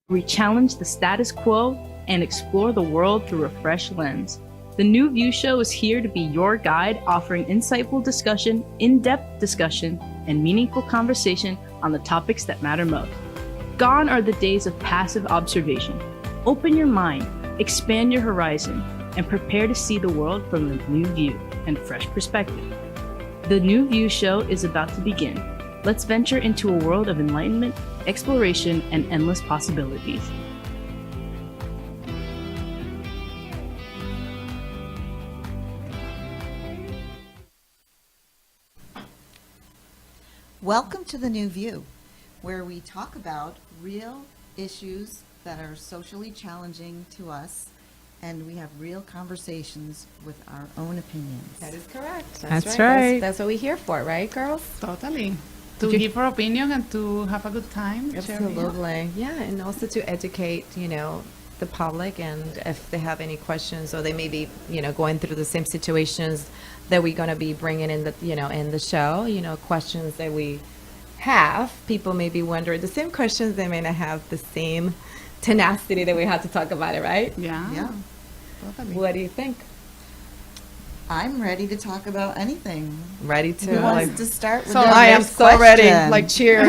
We challenge the status quo and explore the world through a fresh lens. The New View Show is here to be your guide, offering insightful discussion, in-depth discussion, and meaningful conversation on the topics that matter most. Gone are the days of passive observation. Open your mind, expand your horizon, and prepare to see the world from a new view and fresh perspective. The New View Show is about to begin. Let's venture into a world of enlightenment, exploration, and endless possibilities. Welcome to The New View, where we talk about real issues that are socially challenging to us, and we have real conversations with our own opinions. That is correct. That's right. That's what we're here for, right, girls? Totally. To give our opinion and to have a good time. Absolutely. Yeah, and also to educate, the public, and if they have any questions or they may be, going through the same situations that we're going to be bringing in the, in the show, questions that we have. People may be wondering the same questions. They may not have the same tenacity that we have to talk about it, right? Yeah. Totally. What do you think? I'm ready to talk about anything. Ready to? Who wants to start with So their I am first so ready. question? Like, cheers.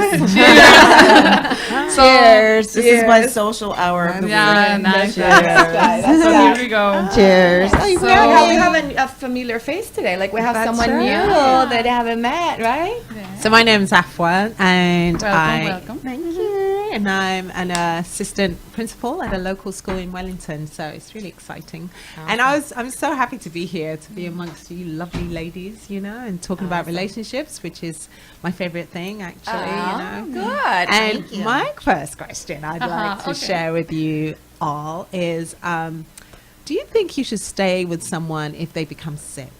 Cheers. This is my Cheers. social hour of the Yeah, week. nice. Cheers. So here we go. Cheers. Oh, you So ready? we have a familiar face today. Like we have That's someone right. new Yeah. that they haven't met, right? So my name's Afwa, and Welcome. Thank you. And I'm an assistant principal at a local school in Wellington, so it's really exciting. And I'm so happy to be here, to be amongst you lovely ladies, and talking about relationships, which is my favorite thing, actually. Good. And Thank you. my first question I'd like to okay. share with you all is, do you think you should stay with someone if they become sick?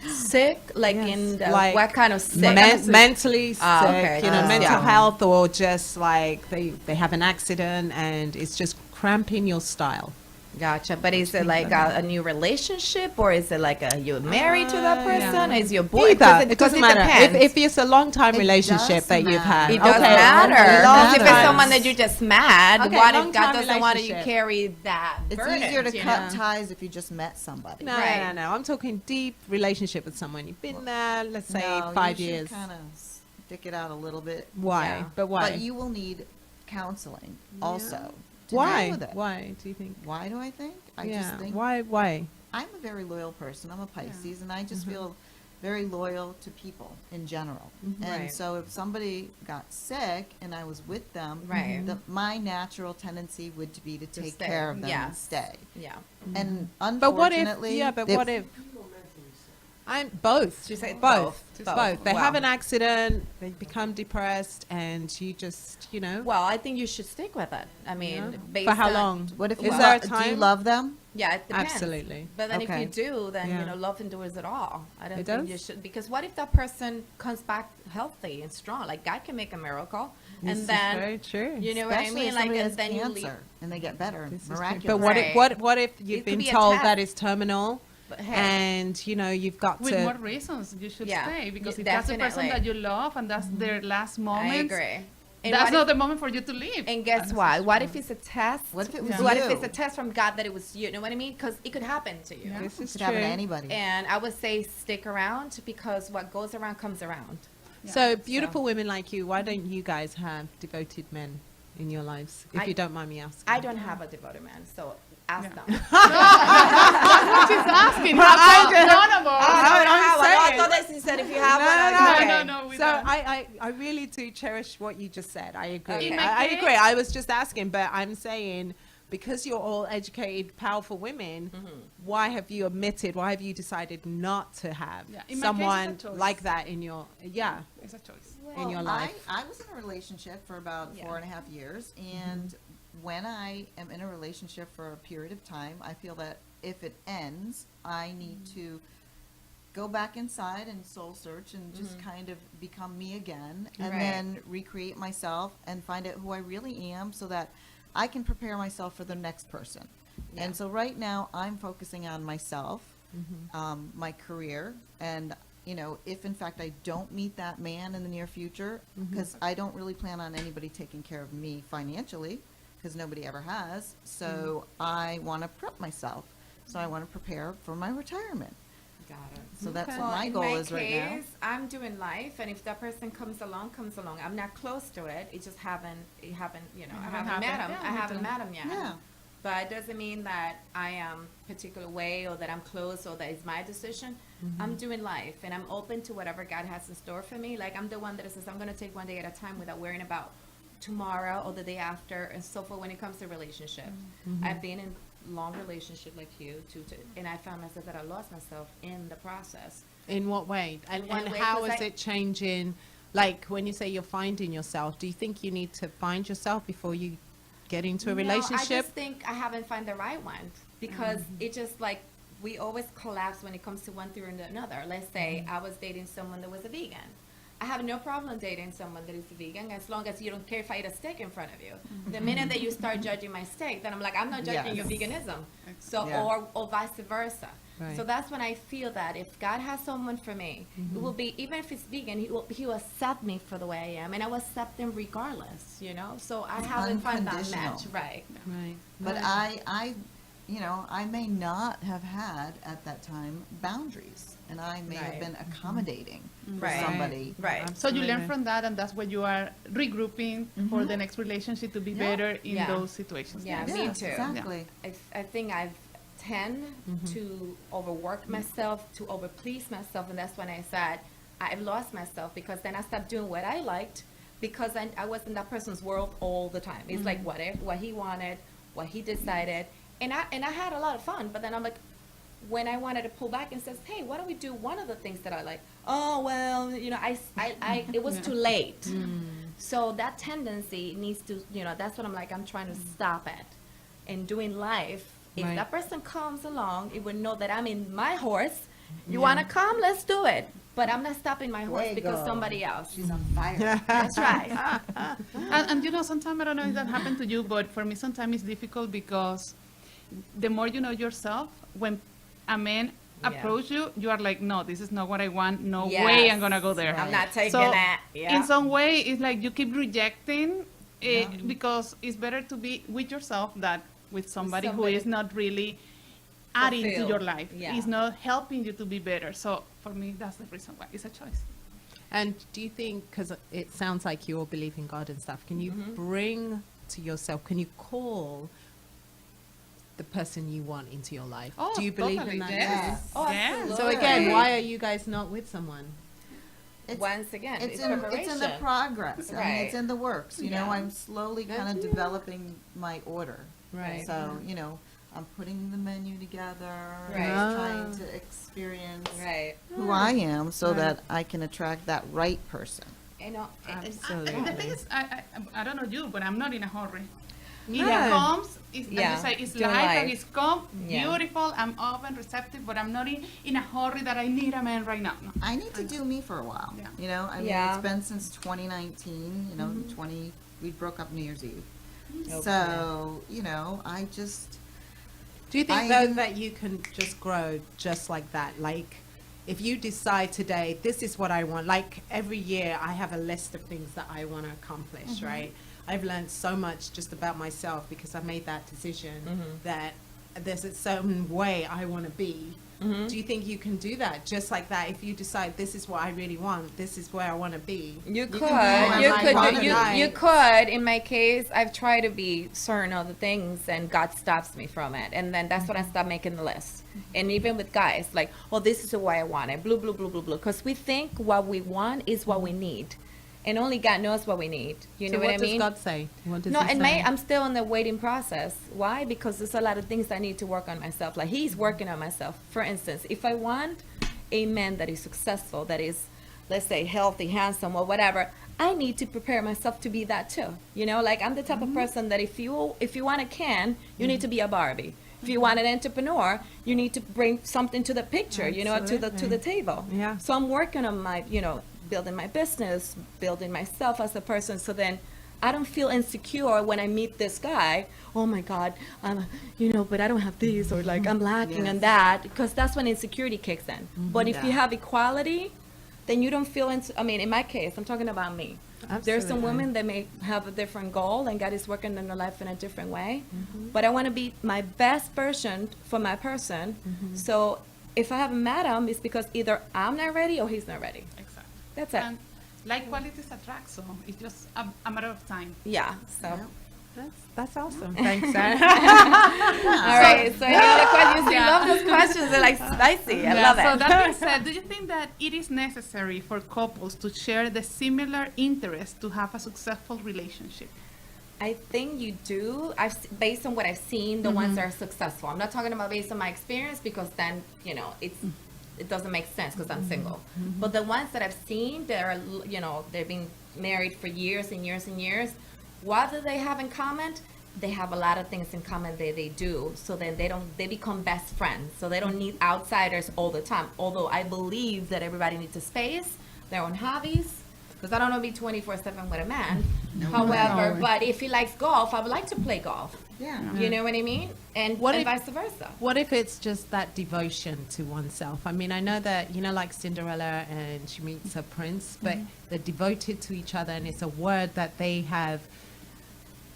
Sick, like Yes. in the, Like what kind of sick? Mentally sick, okay. mental Yeah. health, or just like they have an accident and it's just cramping your style. Gotcha. But is it think like about a new relationship, or is it like you're married to that person? yeah. Is your boy? Either. It Because doesn't matter. depends. If it's a long time It relationship that does you've had. It does okay. matter. Long Because if it's time. someone that you're just mad, Okay, what if long-time God doesn't want you relationship. carry that It's burden? easier to you cut know? ties if you just met somebody. No, Right. no. I'm talking deep relationship with someone. You've been there, let's say, No, 5 you years. should kind of stick it out a little bit. Why? Yeah. But why? But you will need counseling also. to deal Why? with it. Why do you think? Why do I think? I yeah. just think Why? I'm a very loyal person. I'm a Pisces, and I just feel very loyal to people in general. And Right. so if somebody got sick and I was with them, Right. my natural tendency would be to take stay. care of them and Yes. stay. Yeah. And But what if? unfortunately, Yeah, but if- what if? I'm both. She said both. both. Both. They Wow. have an accident. They become depressed, and you just, Well, I think you should stick with it. I mean, Yeah. based For how on- long? What if Is you there a do you time? love them? Yeah, it depends. Absolutely. But then Okay. if you do, then Yeah. love endures it all. I don't It think does? you should, because what if that person comes back healthy and strong? Like God can make a miracle, This and is then very true. you know what I Especially mean. if Like, somebody and has then you leave. cancer and they get better, This is true. miraculous. But what if Right. what if you've It could been be a told test. that it's terminal, But hey, and you've got With to more reasons, you should Yeah. stay because Yeah, if that's the person definitely. that you love and that's their last moment, I agree. And that's what not if- the moment for you to leave. And guess That's what? just What true. if it's a test? What if it was What you? if it's a test from God that it was you? You know what I mean? Because it could happen to you. Yeah. This It is could happen to true. anybody. And I would say stick around, because what goes around comes around. So beautiful women like you, why don't you guys have devoted men in your lives, if I- you don't mind me asking? I don't have a devoted man, so ask Yeah. them. She's asking. How come none of us? I'm I thought that you said if you have No, one. no, I- no, okay. No, we So don't. I really do cherish what you just said. I agree. Okay. In my I case- agree. I was just asking, but I'm saying, because you're all educated, powerful women, why have you decided not to have Yeah, in my case, it's a someone choice. like that in your, It's a choice. in your life? I was in a relationship for about Yeah. 4.5 years, and when I am in a relationship for a period of time, I feel that if it ends, I need to go back inside and soul search and just kind of become me again, and Right. then recreate myself and find out who I really am, so that I can prepare myself for the next person. Yeah. And so right now, I'm focusing on myself, my career, and if in fact I don't meet that man in the near future, because I don't really plan on anybody taking care of me financially, because nobody ever has. So I want to prep myself. So I want to prepare for my retirement. Got it. So that's Okay. what my goal in my is right now. case, I'm doing life, and if that person comes along. I'm not close to it. It just haven't, you know, I haven't met him. Yeah, I me haven't too. met him yet. Yeah. But it doesn't mean that I am particular way or that I'm close or that it's my decision. I'm doing life, and I'm open to whatever God has in store for me. Like, I'm the one that says I'm going to take one day at a time without worrying about tomorrow or the day after and so forth when it comes to relationships. I've been in long relationship like you and I found myself that I lost myself in the process. In what way? And, In what and way? how 'Cause is I- it changing? Like when you say you're finding yourself, do you think you need to find yourself before you get into a No, I relationship? just think I haven't found the right one because it just like we always collapse when it comes to one thing or another. Let's say I was dating someone that was a vegan. I have no problem dating someone that is a vegan as long as you don't care if I eat a steak in front of you. The minute that you start judging my steak, then I'm like, I'm not judging your Yes. veganism. So Yeah. or vice versa. Right. So that's when I feel that if God has someone for me, it will be, even if it's vegan, he will accept me for the way I am, and I will accept him regardless, you know? So I haven't found that match, Unconditional. right? Right. But Right. I, you know, I may not have had at that time boundaries, and I may have Right. been accommodating for Right. somebody. Right. So you learn Absolutely. from that, and that's where you are regrouping for the next relationship to be Yeah. better in Yeah. those situations. Yeah. Yes, me too. Exactly. I think I've tend to overwork myself, to overplease myself, and that's when I said I've lost myself because then I stopped doing what I liked because I was in that person's world all the time. It's like what he wanted, what he decided, and I had a lot of fun. But then I'm like, when I wanted to pull back and says, hey, why don't we do one of the things that I like? Oh well, you know, I it was too late. So that tendency needs to, you know, that's what I'm like. I'm trying to stop it. And doing life, if Right. that person comes along, it would know that I'm in my horse. You want to come? Let's do it. But I'm not stopping my horse Way because go. somebody else. She's on fire. That's right. And you know, sometimes I don't know if that happened to you, but for me, sometimes it's difficult because the more you know yourself, when a man Yeah. approach you, you are like, no, this is not what I want. No Yes. way I'm gonna go there. I'm not taking So that. Yeah. in some way, it's like you keep rejecting it Yeah. because it's better to be with yourself than with somebody who somebody is not really adding to fulfilled. your life. Yeah. It's not helping you to be better. So for me, that's the reason why it's a choice. And do you think, because it sounds like you all believe in God and stuff, can you bring to yourself, can you call the person you want into your life? Oh, do you believe totally, in that? yes. Oh, Yeah. absolutely. So again, why are you guys not with someone? It's, Once again, it's it's in preparation. the progress. I mean, it's Right. in the works. You know, Yeah. I'm slowly kind of That's- developing my order. Right. So, you know, I'm putting the menu together, Right. and trying to experience Right. who I am so Right. that I can attract that right person. You know, Absolutely. The thing is, I don't know you, but I'm not in a hurry. It No. comes, it's, Yeah, as you say, it's do life, and life. it's come, Yeah. beautiful, I'm open, receptive, but I'm not in a hurry that I need a man right now. No. I need to do me for a while. Yeah. You know, I mean, Yeah. it's been since 2019, you know, we broke up New Year's Eve. Okay. So, you know, I just, Do you think I- though that you can just grow just like that? Like, if you decide today, this is what I want. Like every year, I have a list of things that I want to accomplish. Right? I've learned so much just about myself because I made that decision that there's a certain way I want to be. Do you think you can do that just like that? If you decide this is what I really want, this is where I want to be. You can could, be whoever you you could, want you, tonight. you could. In my case, I've tried to be certain other things, and God stops me from it. And then that's when I stop making the list. And even with guys, like, well, this is the way I want it, blue, blue, blue, blue, blue. Because we think what we want is what we need, and only God knows what we need. You So know what I does mean? God say? What does No, he and say? I'm still in the waiting process. Why? Because there's a lot of things I need to work on myself. Like he's working on myself. For instance, if I want a man that is successful, that is, let's say, healthy, handsome, or whatever, I need to prepare myself to be that too. You know, like I'm the type of person that if you want a can, you need to be a Barbie. If you want an entrepreneur, you need to bring something to the picture, you know, to the Absolutely. table. Yeah. So I'm working on my, you know, building my business, building myself as a person. So then I don't feel insecure when I meet this guy. Oh my God, you know, but I don't have this, or like I'm lacking on Yes. that, because that's when insecurity kicks in. But if you Yeah. have equality, then you don't feel into, I mean, in my case, I'm talking about me. There's some Absolutely. women that may have a different goal and God is working in their life in a different way. But I want to be my best version for my person. So if I haven't met him, it's because either I'm not ready or he's not ready. Exactly. That's it. And like qualities attract, so it's just a matter of time. Yeah. So. That's awesome. Thanks, Sarah. All right. So any other questions? You Yeah. love those questions. They're like spicy. I love So it. that being said, do you think that it is necessary for couples to share the similar interests to have a successful relationship? I think you do. Based on what I've seen, the ones that are successful. I'm not talking about based on my experience because then it doesn't make sense because I'm single. But the ones that I've seen, that are they've been married for years and years and years. What do they have in common? They have a lot of things in common that they do. So then they become best friends. So they don't need outsiders all the time. Although I believe that everybody needs a space, their own hobbies. Because I don't want to be 24/7 with a man. However, but if he likes golf, I would like to play golf. Yeah. You know what I mean? And, What and if- vice versa. What if it's just that devotion to oneself? I mean, I know that, like Cinderella and she meets her prince, but they're devoted to each other, and it's a word that they have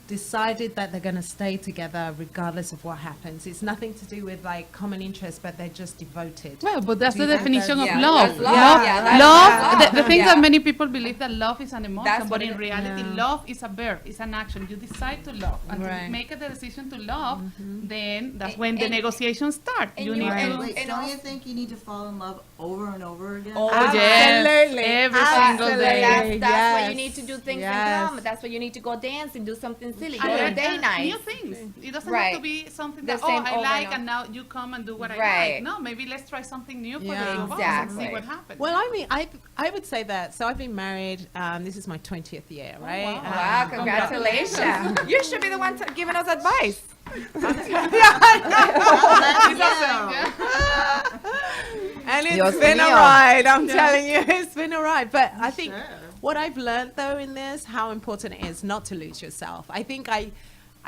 decided that they're going to stay together regardless of what happens. It's nothing to do with like common interests, but they're just devoted. Well, but that's Do the you think definition of Yeah, love. that's love. Yeah, that's Love. love. The thing Yeah. that many people believe that love is an emotion, That's but what in it- reality, Yeah. love is a verb. It's an action. You decide to love, and Right. to make the decision to love, then that's And- when the and- negotiations start. and You you- need and- to. Wait, and don't also- you think you need to fall in love over and over again? Oh, Absolutely. Every single day. That's why you Yes. need to do things in Yes. common. That's why you need to go dance and do something silly. Go And to learn day night. new things. It doesn't Right. have to be something The that same I over like, and and now you come and do what I Right. like. No, maybe let's try something new for Yeah. the two of us and see Exactly. what happens. Well, I mean, I would say that. So I've been married. This is my 20th year, right? wow. Wow, Um, congratulations. You should be the one giving us advice. And Dios it's been a mío. ride, I'm telling you, it's been a ride. But I think Sure. what I've learned though in this, how important it is not to lose yourself. I think I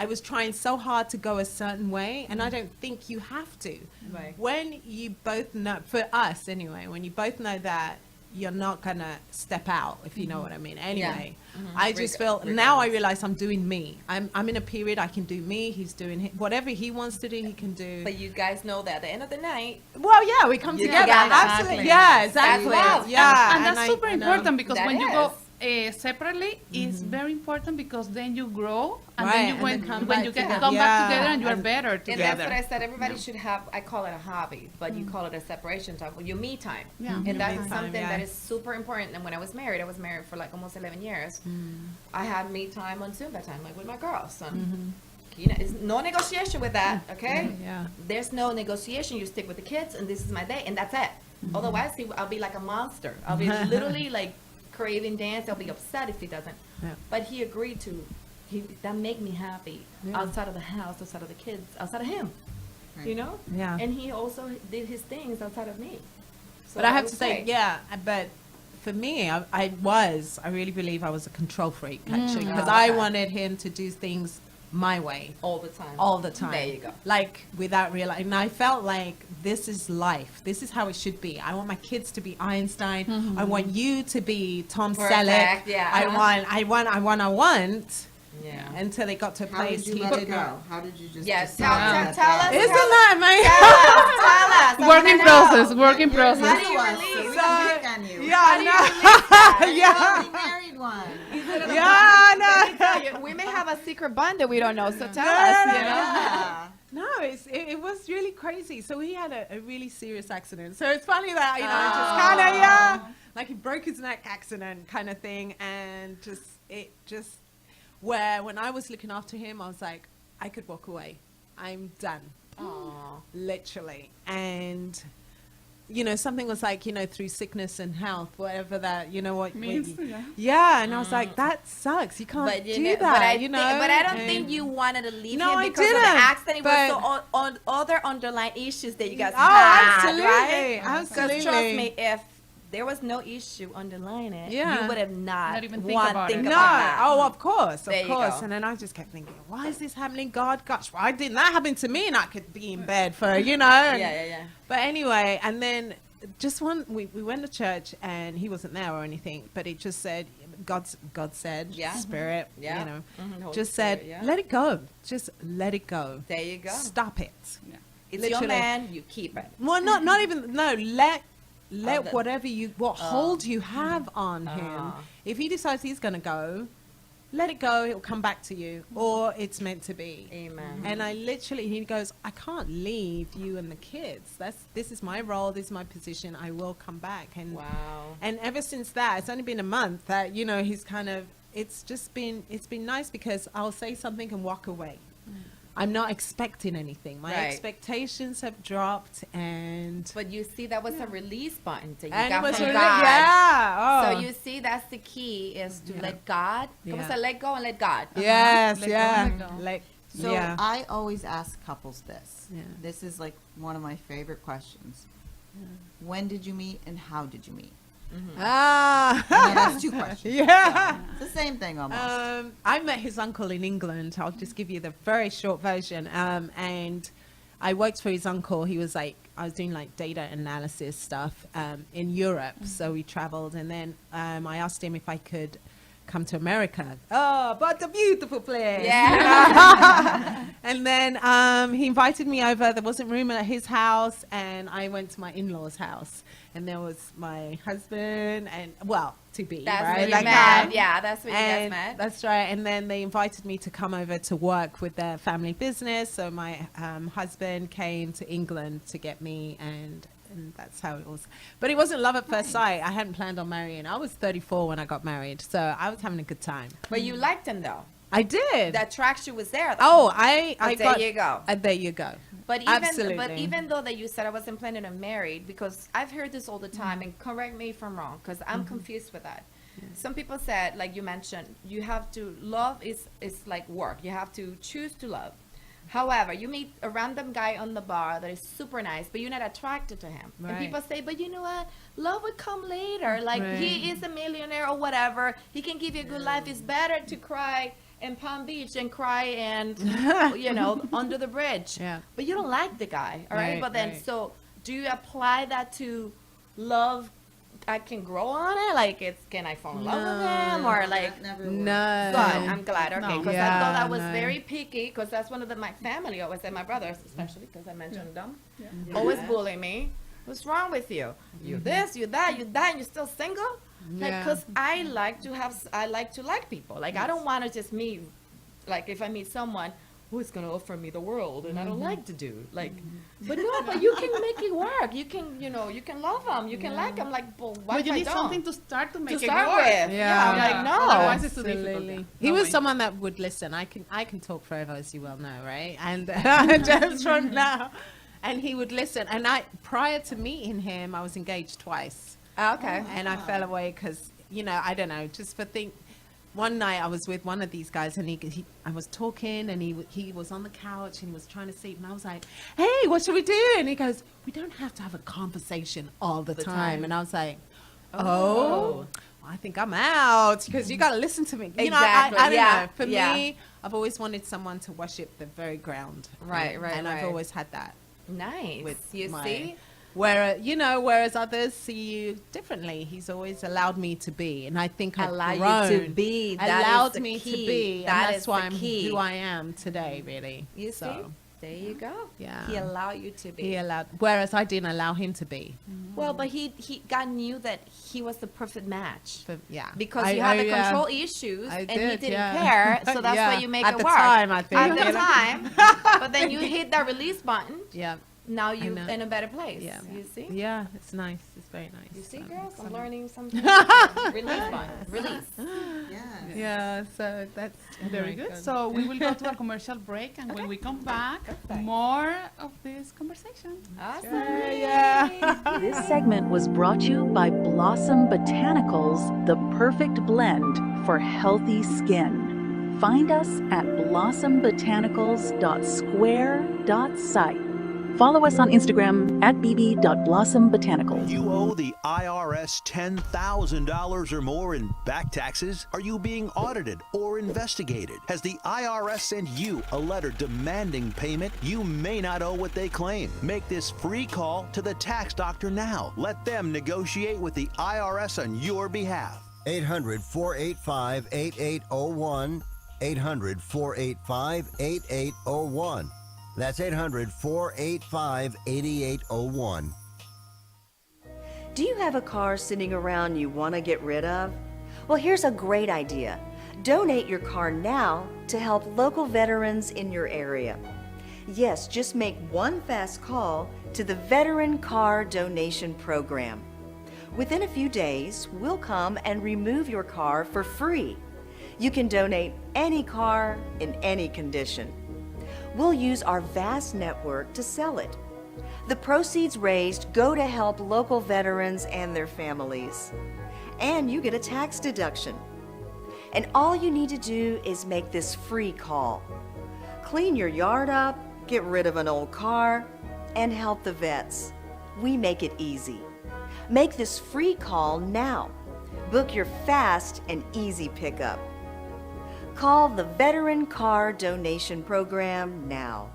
was trying so hard to go a certain way, and I don't think you have to. Right. When you both know, for us anyway, when you both know that you're not gonna step out, if you know what I mean. Anyway, I just feel now I realize I'm doing me. I'm in a period I can do me. He's doing whatever he wants to do. He can do. But you guys know that at the end of the night, Well, yeah, we come You together. together. Absolutely. Exactly. Yeah, exactly. That's love. Yeah, and that's I- super I know. important because That when you go is. separately, it's very important because then you grow and Right, then you and when, then come when back you get together. come back Yeah, together and you are and- better and together. that's what I said. Everybody should have. I call it a hobby, but you call it a separation time. Your me time. Yeah. And Me that's time, something yeah. that is super important. And when I was married for like almost 11 years. I had me time on Zumba time, like with my girls. And, it's no negotiation with that, okay? Yeah. There's no negotiation. You stick with the kids, and this is my day, and that's it. Otherwise, I'll be like a monster. I'll be literally like craving dance. I'll be upset if he doesn't. Yeah. But he agreed to. That make me happy Yeah. outside of the house, outside of the kids, outside of him. You know? Yeah. And he also did his things outside of me. So But I that have was to say, great. yeah, but for me, I really believe I was a control freak, actually, because Oh, I okay. wanted him to do things my way all the time. all the time. There you go. Like, without realizing. And I felt like this is life. This is how it should be. I want my kids to be Einstein. I want you to be Tom Perfect, Selleck. yeah, I uh-huh. want. Yeah. Until it got to a How place did you he let did go? not. How did you just Yes, decide tell that us. Isn't Tell that amazing? Tell us. I Work in wanna process, know. work in You're process. How do you little release? so we So- can pick on you. Yeah, I know. You're Yeah. the only married one. Yeah, no. We may have a secret bond that we don't know, so tell No, us. no, You no, know? Yeah. No, it was really crazy. So he had a really serious accident. So it's funny that, it just kind of, yeah, like he broke his neck accident kind of thing. And where when I was looking after him, I was like, I could walk away. I'm done. Aw. Literally. And, something was like, through sickness and health, whatever that, what Means, what you- yeah. Yeah. And I was like, that sucks. You can't But do know, that, but I you know. but I don't And- think you wanted to leave No, him I because of the didn't, accident. It was but- so on other underlying issues that you guys Oh, had, absolutely, right? absolutely. Because trust me, if there was no issue underlying it, Yeah. you would have not, Not even think want about think it. No, about that. oh, of course, There of you course. go. And then I just kept thinking, why is this happening? God, gosh, why didn't that happen to me? And I could be in bed for, and- Yeah, yeah, yeah. But anyway, and then just we went to church and he wasn't there or anything, but it just said God said, Yeah. Spirit, Yeah. you know, Holy just Spirit, said, yeah. let it go. Just let it go. There you go. Stop it. It's Literally. your man, you keep it. Well, not even, no, let the- whatever what hold you have on him. Ah. If he decides he's going to go, let it go. It'll come back to you, or it's meant to be. Amen. And I literally, he goes, I can't leave you and the kids. This is my role. This is my position. I will come back. And Wow. and ever since that, it's only been a month that, you know, he's kind of, it's been nice because I'll say something and walk away. I'm not expecting anything. My Right. expectations have dropped, and But you see, that was a release button that you and got it was from really, God. yeah. Oh. So you see, that's the key is to Yeah. let God. Como Yeah. se let go and let God. Yes, Let go, yeah. let go. Like, So yeah. I always ask couples this. Yeah. This is like one of my favorite questions. When did you meet and how did you meet? Ah. I know that's two questions. Yeah. It's the same thing almost. I met his uncle in England. I'll just give you the very short version. And I worked for his uncle. He was like, I was doing like data analysis stuff in Europe. So we traveled, and then I asked him if I could come to America. Oh, but a beautiful place. Yeah. And then he invited me over. There wasn't room at his house, and I went to my in-laws' house. And there was my husband and, well, to be, That's right? where you That met. guy. Yeah, that's where you guys And met. that's right. And then they invited me to come over to work with their family business. So my husband came to England to get me, and that's how it was. But it wasn't love at first sight. I hadn't planned on marrying. I was 34 when I got married, so I was having a good time. But you liked him though. I did. The attraction was there. Oh, I But there got. you go. There you go. But even Absolutely. even though that you said I wasn't planning on married, because I've heard this all the time, and correct me if I'm wrong, because I'm confused with that. Some people said, like you mentioned, you have to love is like work. You have to choose to love. However, you meet a random guy on the bar that is super nice, but you're not attracted to him. And Right. people say, but you know what? Love would come later. Like he is a millionaire or whatever. He can give you a good life. It's better to cry in Palm Beach and cry and under the bridge. Yeah. But you don't like the guy, all right? Right, But then, right. so do you apply that to love? I can grow on it. Like, can I fall in love with him, or like? That never worked. No. Good. I'm glad. Okay, No. because I Yeah, thought that was no. very picky. Because that's one of my family always said. My brothers, especially, because I mentioned them, always bully me. What's wrong with you? You this, you that, and you're still single. Like, Yeah. because I like to like people. Like, I don't want to just meet. Like, if I meet someone who's gonna offer me the world, and I don't like to do like, but you can make it work. You can, you can love them. You can like them. Like, but what But you if I need don't? something to start to make to it start work. with. Yeah. I'm like, no. Otherwise it's too difficult. Absolutely. Yeah. He No was way. someone that would listen. I can talk forever, as you well know, right? And just from now, and he would listen. And prior to meeting him, I was engaged twice, Okay. and I fell away because I don't know, just for think. One night I was with one of these guys, and I was talking, and he was on the couch, and he was trying to sleep, and I was like, "Hey, what should we do?" And he goes, "We don't have to have a conversation all the time." And I was like, "Oh, I think I'm out because you got to listen to me." Exactly, I don't yeah, know. For yeah. me, I've always wanted someone to worship the very ground. Right, And right. I've always had that. Nice. With You my- see? Whereas others see you differently. He's always allowed me to be, and I think I've Allow grown. you to be. That is allowed the me to key. be, That and is that's why the I'm key. who I am today. Really, You see? So, There you go. Yeah. He allowed you to be. he allowed, whereas I didn't allow him to be. Well, but God knew that he was the perfect match. Yeah, Because you had the control issues, I and he did, didn't yeah. care, so that's Yeah. why you make At it the work. time, I think, At you the know. time, but then you hit that release button. Yeah, Now you're know. in a better place. Yeah. You see? yeah, it's nice. It's very nice. You see, So, girls, I'm so- learning something. Release button. Release. Yes. Yeah, so that's Very good. So we will go to a commercial break, and when we come back, more of this conversation. Awesome. yeah. This segment was brought to you by Blossom Botanicals, the perfect blend for healthy skin. Find us at blossombotanicals.square.site. Follow us on Instagram at bb.blossombotanicals. You owe the IRS $10,000 or more in back taxes? Are you being audited or investigated? Has the IRS sent you a letter demanding payment? You may not owe what they claim. Make this free call to the tax doctor now. Let them negotiate with the IRS on your behalf. 800-485-8801. 800-485-8801. That's 800-485-8801. Do you have a car sitting around you want to get rid of? Well, here's a great idea. Donate your car now to help local veterans in your area. Yes, just make one fast call to the Veteran Car Donation Program. Within a few days, we'll come and remove your car for free. You can donate any car in any condition. We'll use our vast network to sell it. The proceeds raised go to help local veterans and their families. And you get a tax deduction. And all you need to do is make this free call. Clean your yard up, get rid of an old car, and help the vets. We make it easy. Make this free call now. Book your fast and easy pickup. Call the Veteran Car Donation Program now.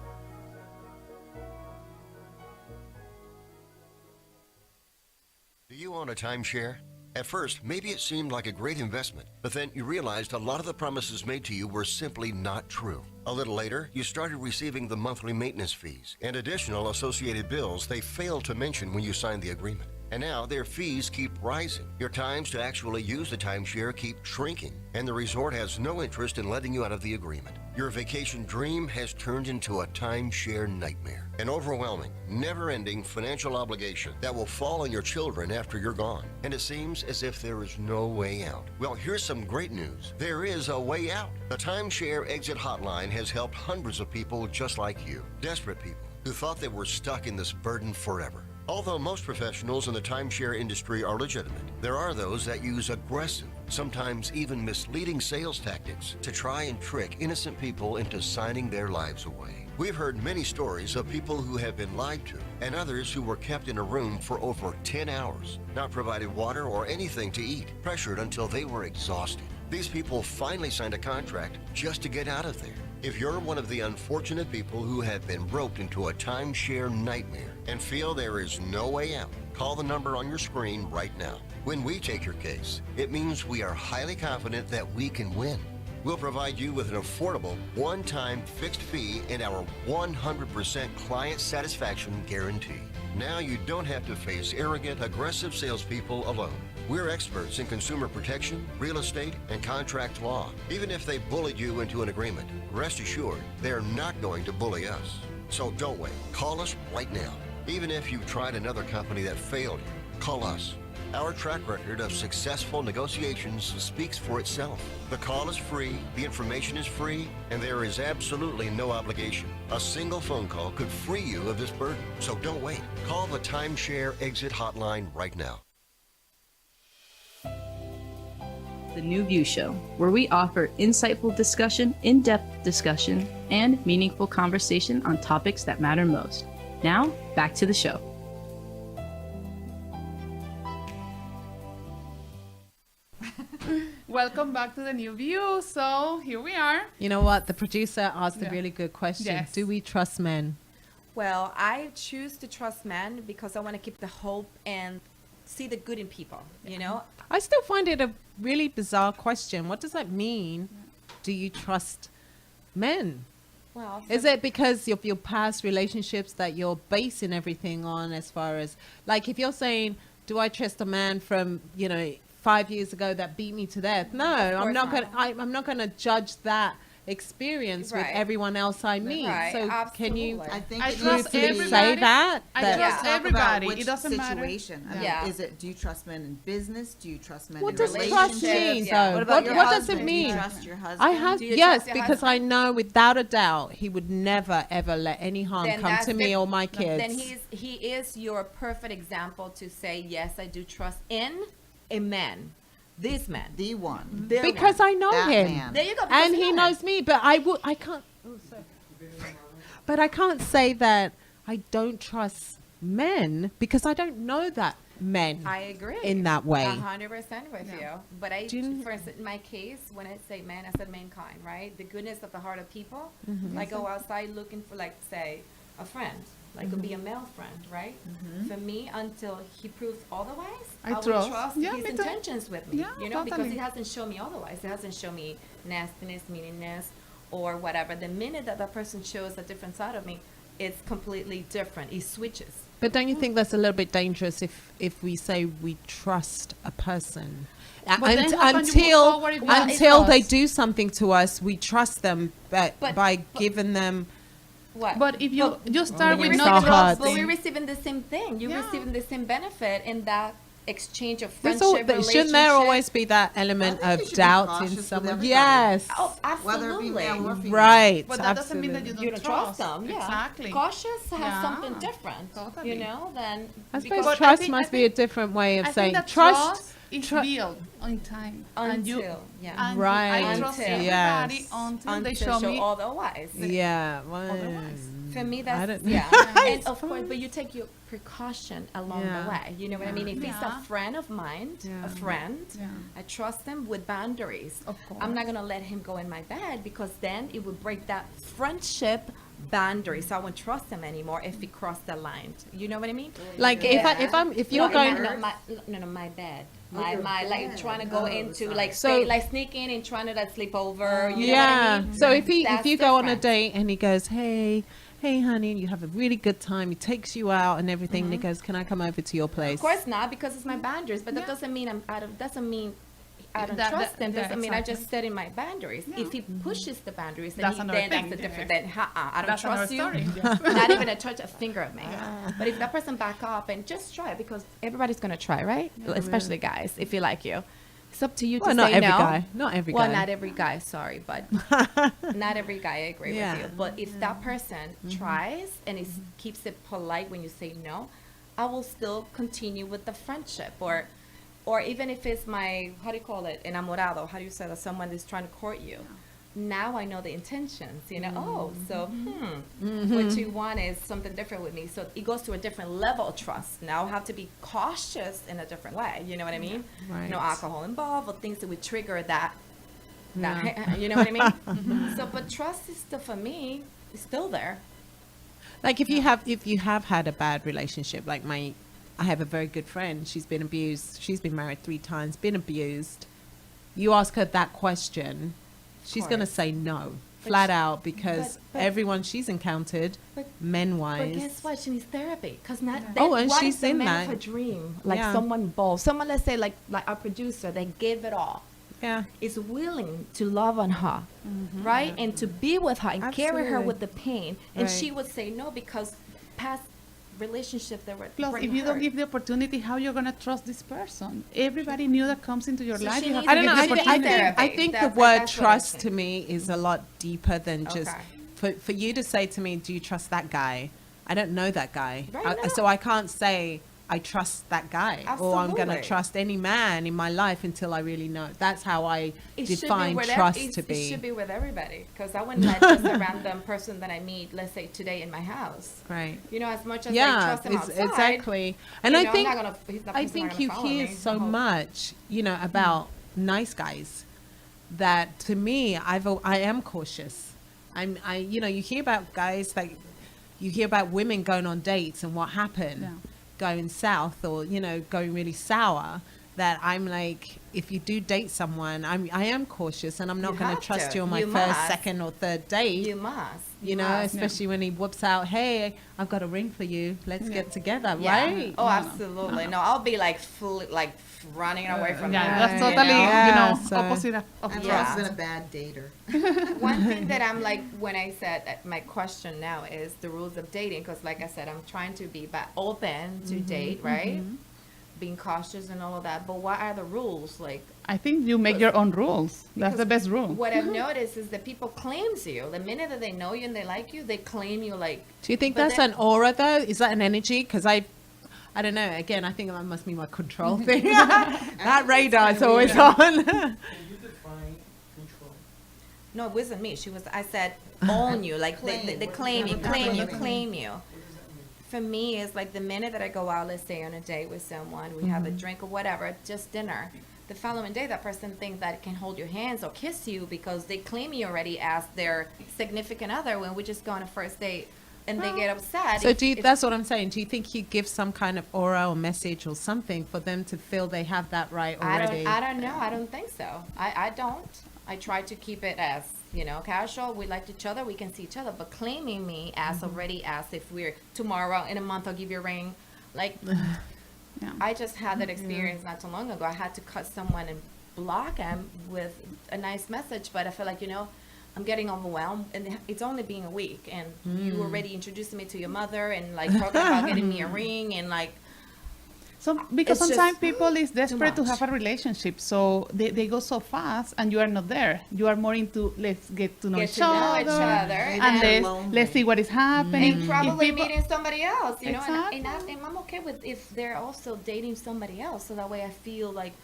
Do you own a timeshare? At first, maybe it seemed like a great investment, but then you realized a lot of the promises made to you were simply not true. A little later, you started receiving the monthly maintenance fees and additional associated bills they failed to mention when you signed the agreement. And now their fees keep rising. Your times to actually use the timeshare keep shrinking, and the resort has no interest in letting you out of the agreement. Your vacation dream has turned into a timeshare nightmare. An overwhelming, never-ending financial obligation that will fall on your children after you're gone. And it seems as if there is no way out. Well, here's some great news. There is a way out. The Timeshare Exit Hotline has helped hundreds of people just like you. Desperate people who thought they were stuck in this burden forever. Although most professionals in the timeshare industry are legitimate, there are those that use aggressive, sometimes even misleading sales tactics to try and trick innocent people into signing their lives away. We've heard many stories of people who have been lied to and others who were kept in a room for over 10 hours, not provided water or anything to eat, pressured until they were exhausted. These people finally signed a contract just to get out of there. If you're one of the unfortunate people who have been roped into a timeshare nightmare and feel there is no way out, call the number on your screen right now. When we take your case, it means we are highly confident that we can win. We'll provide you with an affordable, one-time fixed fee and our 100% client satisfaction guarantee. Now you don't have to face arrogant, aggressive salespeople alone. We're experts in consumer protection, real estate, and contract law. Even if they bullied you into an agreement, rest assured they're not going to bully us. So don't wait. Call us right now. Even if you've tried another company that failed you, call us. Our track record of successful negotiations speaks for itself. The call is free, the information is free, and there is absolutely no obligation. A single phone call could free you of this burden. So don't wait. Call the Timeshare Exit Hotline right now. The New View Show, where we offer insightful discussion, in-depth discussion, and meaningful conversation on topics that matter most. Now, back to the show. Welcome back to the New View. So here we are. You know what? The producer asked a Yeah. really good question. Yes. Do we trust men? Well, I choose to trust men because I want to keep the hope and see the good in people, you know? I still find it a really bizarre question. What does that mean? Do you trust men? Well, Is it because of your past relationships that you're basing everything on, as far as, like, if you're saying, do I trust a man from, 5 years ago that beat me to death? No, I'm not course going. I'm not going to judge that experience with Right. everyone else I meet. Right, So can you absolutely. I think I it trust needs to be- everybody. say that? I That- trust Talk about everybody. which It doesn't matter. situation. I mean, Yeah. do you trust men in business? Do you trust men What in does trust relationships? mean, Yeah. though? What about your what does husband? it Do you mean? trust your husband? I have, Do you yes, trust your because I husband? know without a doubt he would never ever let any harm Then come that's to me the- or my kids. Then he is your perfect example to say, yes, I do trust in a man. This man. The one. The because one. I know That him. man. There you go. because And you he know him. knows me, but I can't. Oh, sorry. But I can't say that I don't trust men because I don't know that men I agree. in that way. 100% with you. But Do you- for instance, in my case, when I say man, I said mankind, right? The goodness of the heart of people. Mm-hmm. I go outside looking for, like, say, a friend. Like, could be a male friend, right? For me, until he proves otherwise, I will trust. trust Yeah, his me too. intentions with me. Yeah, You know, because totally. he hasn't shown me otherwise. He hasn't shown me nastiness, meanness, or whatever. The minute that person shows a different side of me, it's completely different. It switches. But don't you think that's a little bit dangerous if we say we trust a person? But then how can you move Until forward if you don't until they trust? do something to us, we trust them, but But- by but- giving them. What? But if you start when with you're not so hard. But we're trusting, receiving the same thing. You're Yeah. receiving the same benefit in that exchange of There's friendship, al- shouldn't there relationship. always be that element I think of you should be doubt cautious in with someone? everybody. Yes. Oh, Whether it be absolutely. male or female. Right. but that doesn't mean that absolutely. you You don't don't trust them. Yeah. Exactly. Cautious has Yeah. something different. Totally. You know, than I because- suppose But I trust think- I must be a think- different way of I saying think that trust. is tru- built on time. and you, Until, yeah. and Right. I trust Until. everybody Yes. until they Until show me otherwise. Yeah. Well, Otherwise. For me, I that's don't- yeah. I And of course, but you take your precaution along Yeah. the way. You know what I mean? If it's Yeah. a friend of mine, Yeah. a friend, Yeah. I trust them with boundaries. Of course. I'm not gonna let him go in my bed because then it would break that friendship boundary. So I won't trust him anymore if he crossed the line. You know what I mean? like if you're No, going. my bed. My like trying to go into like So- stay, like sneak in and trying to like sleep over. You know Yeah. what I mean? So if That's you go on a different. date and he goes, hey, honey, and you have a really good time, he takes you out and everything, and he goes, can I come over to your place? Of course not, because it's my boundaries. But that Yeah. doesn't mean doesn't mean I don't That- trust that- him. Doesn't yeah, mean I exactly. just set in my boundaries. Yeah. If he pushes the boundaries, then, That's another then thing. that's a different. Then I don't That's trust you. another story. Not even a touch a finger of me. But if that person back up and just try it, because everybody's gonna try, right? Especially guys, if you like you. It's up to you Well, to not say every no. guy. Not every Well, guy. not every guy. Sorry, but not every guy. I agree Yeah. with you. But if that person tries and keeps it polite when you say no, I will still continue with the friendship, or even if it's my, how do you call it, enamorado? How do you say that? Someone is trying to court you. Now I know the intentions. You know, oh, so what you want is something different with me. So it goes to a different level of trust. Now I have to be cautious in a different way. You know what I mean? Right. No alcohol involved or things that would trigger that. Yeah. You know what I mean? So, but trust is still, for me, is still there. Like if you have had a bad relationship, like I have a very good friend. She's been abused. She's been married 3 times, been abused. You ask her that question, she's going to course. say no, But flat she- out, because but- everyone she's encountered, But- men-wise. But guess what? She needs therapy. Because not. Oh, and what she's is the in man that. of her dream? Like Yeah. someone bold. Someone, let's say, like our producer, that gave it all. Yeah. Is willing to love on her, right? And to be with her and carry her Absolutely. with the pain. And Right. she would say no because past relationships that were Plus, bring if you don't hurt. give the opportunity, how you're gonna trust this person? Everybody new that comes into your So life, she you have needs to I don't give know. the But I she's think, opportunity. I therapy. think the That's- word that's what I'm trust to saying. me is a lot deeper than just Okay. for you to say to me, do you trust that guy? I don't know that guy. Right, no. So I can't say I trust that guy, or I'm going to Absolutely. trust any man in my life until I really know. That's how I It should be define with trust it to be. It should be with everybody, because I wouldn't let just a random person that I meet, let's say today in my house. Right. You know, as much as I Yeah, trust him outside. exactly. And you I know, I'm think not gonna- he's not- I he's not think gonna you follow hear me. so I hope. much, about nice guys, that to me, I am cautious. You hear about guys like, you hear about women going on dates and what happened, Yeah. going south or going really sour. That I'm like, if you do date someone, I am cautious, and I'm not You going have to trust to. you on my You first, must. second, or third date. You must. You know, must. especially when he whoops out, "Hey, I've got a ring for you. Let's get together," Yeah. right? Oh, absolutely. No, I'll be like running away from Yeah, that. that's Right. totally, Yeah, so- opposite of I've Yeah. always been a bad dater. One thing that I'm like, when I said that my question now is the rules of dating, because like I said, I'm trying to be open to date, right? Being cautious and all of that. But what are the rules? Like, I think you make your own rules. That's the best rule. what I've noticed is that people claims you. The minute that they know you and they like you, they claim you like. Do you think But that's then- an aura though? Is that an energy? Because I don't know. Again, I think that must be my control thing. That radar is always on. No, it wasn't me. I said, own you. Like, they claim you, claim you, claim you. for me, it's like the minute that I go out, let's say on a date with someone, we have a drink or whatever, just dinner. The following day, that person thinks that it can hold your hands or kiss you because they claim you already as their significant other when we just go on a first date and they get upset. So that's what I'm saying. Do you think you give some kind of aura or message or something for them to feel they have that right already? I don't know. I don't think so. I don't. I try to keep it as, casual. We like each other. We can see each other. But claiming me as already as if we're tomorrow, in a month, I'll give you a ring. Like, Yeah. I just had that experience not too long ago. I had to cut someone and block him with a nice message. But I feel like, I'm getting overwhelmed. And it's only been a week. And you already introducing me to your mother and, like, talking about getting me a ring and, like, So because It's just sometimes people is desperate to much. have a relationship, so they go so fast, and you are not there. You are more into let's get to know Get each to know other, each other, and and then- let's see what is happening. and If probably people- meeting somebody else, Exactly. and I'm okay with if they're also dating somebody else, so that way I feel like,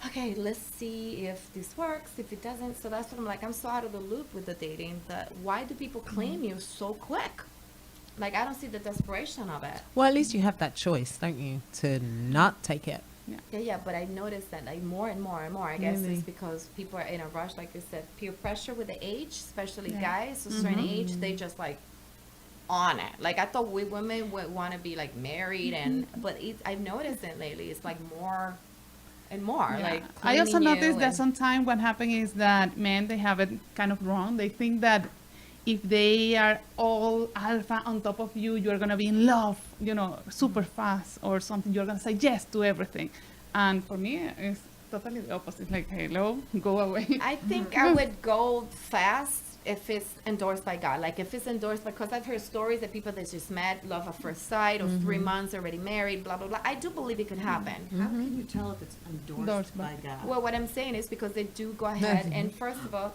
okay, let's see if this works, if it doesn't. So that's what I'm like, I'm so out of the loop with the dating that why do people claim you so quick? Like, I don't see the desperation of it. Well, at least you have that choice, don't you, to not take it. Yeah, but I noticed that like more and more and more. I guess Really? it's because people are in a rush, like you said, peer pressure with the age, especially Yeah. guys, a certain age, they just like on it. Like I thought we women would want to be like married, and but I've noticed it lately. It's like more and more. Yeah. Like I also claiming you noticed that and- sometimes what happens is that men, they have it kind of wrong. They think that if they are all alpha on top of you, you're gonna be in love, super fast or something. You're gonna say yes to everything. And for me, it's totally the opposite. Like, hello, go away. I think I would go fast if it's endorsed by God. Like if it's endorsed because I've heard stories of people that just met, love at first sight, or 3 months already married, blah blah blah. I do believe it could happen. How can you tell if it's endorsed by God? Well, what I'm saying is because they do go ahead and first of all,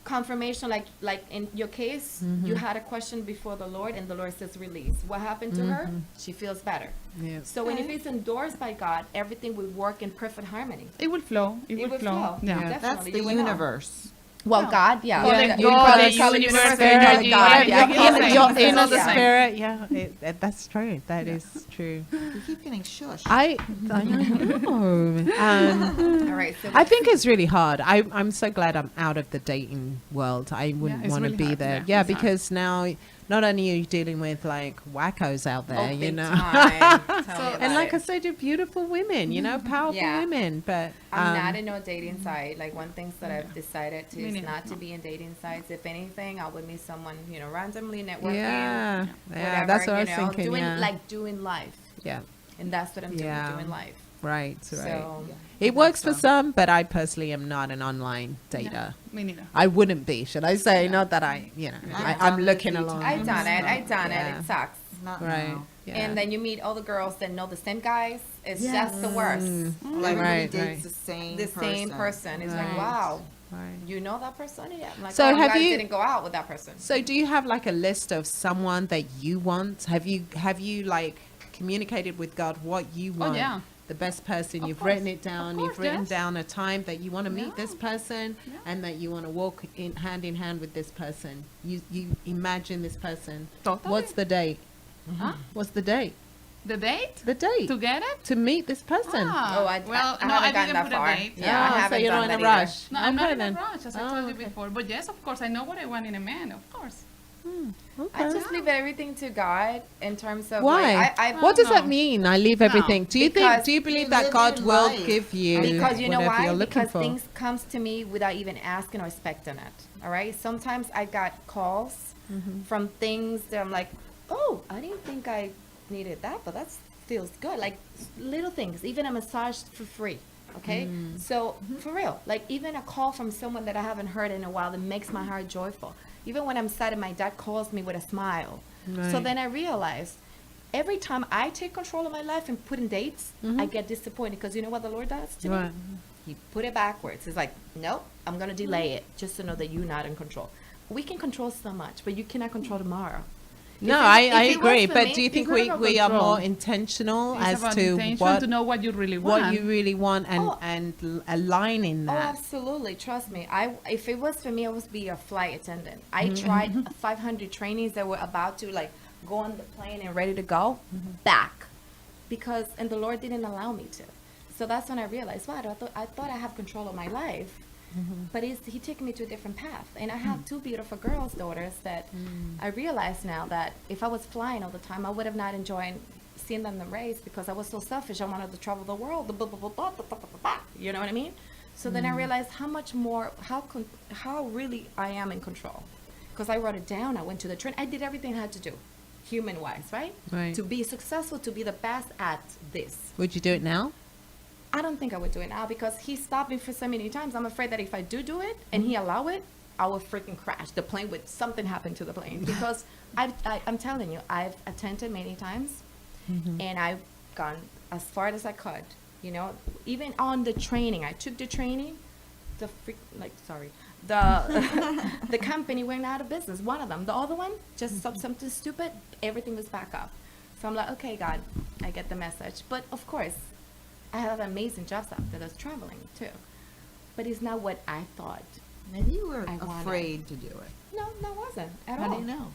confirmation, like in your case, you had a question before the Lord and the Lord says release. What happened to her? She feels better. Yeah. So when if it's endorsed by God, everything will work in perfect harmony. It will flow. It will flow. Yeah. That's Definitely. the You will know. universe. Well, God, yeah. Well, Yeah. the You God, call the it solid universe, spirit, energy, God, yeah, yeah. yeah, Yeah. Your Yeah. inner Yeah. spirit, that's true. That is true. You keep getting shushed. I know. All right. So I think it's really hard. I'm so glad I'm out of the dating world. I wouldn't it's want to really be hard. there. Yeah, Yeah, it's hard. because now not only are you dealing with like wackos out there, oh, you big know. time. Tell me And about like I it. said, you're beautiful women, powerful Yeah. women. But I'm not in no dating site. Like one thing that I've decided to Me is neither. not to be in dating sites. If anything, I would meet someone, randomly networking. yeah, Whatever, that's what I was you know, thinking. doing yeah, like doing life, yeah, and that's what I'm doing, Yeah. doing life. right. So It works for some, but I personally am not an online dater. Me neither. I wouldn't be, should I say? Not that I'm done looking it a few along. I've done it. I've done Yeah. it. It sucks. Not Right. now. Yeah. And then you meet all the girls that know the same guys. It's Yes. just the worst. Everybody Right, dates right. the same The same person. It's like, Right. wow, Right. you know that person? Yeah. I'm like, So oh, you have guys you- didn't go out with that person. So do you have like a list of someone that you want? Have you like communicated with God what you want? yeah. The best person. Of You've course. written it down. Of You've course, written yes. down a time that you want to meet Yeah. this person Yeah. and that you want to walk in hand with this person. You imagine this person. Totally. What's the date? Huh? What's the date? The date? The date To get it? to meet this person. Ah, Oh, well, I no, haven't I gotten didn't that put a far. date. Yeah, I so haven't you're done not in a that either. rush. No, I'm not Okay, in then. a rush, as I Oh, told you okay. before. But yes, of course, I know what I want in a man, of course. I just leave everything to God in terms of Why? like I What does that No. mean? I leave everything. Do you Because do you believe you that live God your will life. give you because you know whatever why? you're looking Because for? things comes to me without even asking or expecting it. All right. Sometimes I got calls Mm-hmm. from things that I'm like, oh, I didn't think I needed that, but that feels good. Like little things, even a massage for free. Okay. Mm. So for real, like even a call from someone that I haven't heard in a while that makes my heart joyful. Even when I'm sad and my dad calls me with a smile. So Right. then I realized every time I take control of my life and put in dates, I get disappointed because you know what the Lord does to Right. me? He put it backwards. It's like, nope, I'm going to delay it just to know that you're not in control. We can control so much, but you cannot control tomorrow. No, If it- I if it agree. was for But me, do you think it's we, not we are control. more intentional It's as about to intention what to know what you really want. what you really want and Oh. align in Oh, that? absolutely. Trust me. If it was for me, I would be a flight attendant. I Mm-hmm. tried 500 trainings that were about to like go on the plane and ready to go, back. Because, and the Lord didn't allow me to. So that's when I realized, wow, I thought I have control of my life. But he took me to a different path. And I have two beautiful girls, daughters, that I realize now that if I was flying all the time, I would have not enjoyed seeing them race because I was so selfish. I wanted to travel the world. You know what I mean? So then I realized how much more, how really I am in control. Because I wrote it down. I went to the train. I did everything I had to do, human-wise, right? Right. To be successful, to be the best at this. Would you do it now? I don't think I would do it now because he stopped me for so many times. I'm afraid that if I do it and he allow it, I will freaking crash. The plane would, something happen to the plane. Because I'm telling you, I've attended many times and I've gone as far as I could. You know, even on the training, I took the training, the company went out of business, one of them. The other one, just something stupid, everything was back up. So I'm like, okay, God, I get the message. But of course, I have amazing jobs out there that's traveling too. But it's not what I thought. Maybe you were I wanted. afraid to do it. No, I wasn't at How all. do you know?